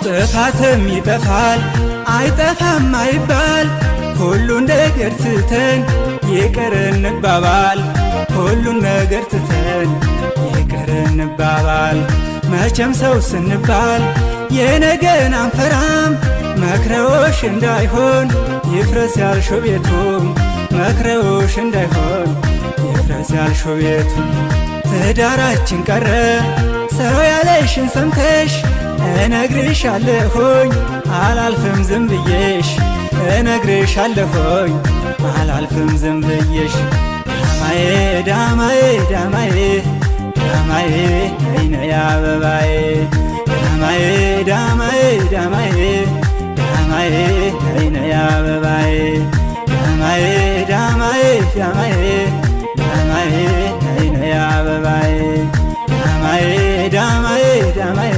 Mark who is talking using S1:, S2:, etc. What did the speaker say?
S1: ጥፋትም ይጠፋል አይጠፋም አይባል ሁሉን ነገር ትተን ይቅር እንባባል ሁሉን ነገር ትተን ይቅር እንባባል መቼም ሰው ስንባል የነገን አንፈራም መክረውሽ እንዳይሆን ይፍረስ ያልሽው ቤቱም መክረውሽ እንዳይሆን ይፍረስ ያልሽው ቤቱም ትዳራችን ቀረ ሰው ያለሽን ሰምተሽ እነግርሻለሁኝ አላልፍም ዝም ብዬሽ እነግርሻለሁኝ አላልፍም ዝም ብዬሽ ዳማዬ ዳማዬ ዳማዬ ዳማዬ ነይ አበባዬ ዳማዬ ዳማዬ ዳማዬ ዳማዬ ነይ አበባዬ ዳማዬ ዳማዬ ዳማዬ ዳማዬ ነይ አበባዬ ዳማዬ ዳማዬ ዳማዬ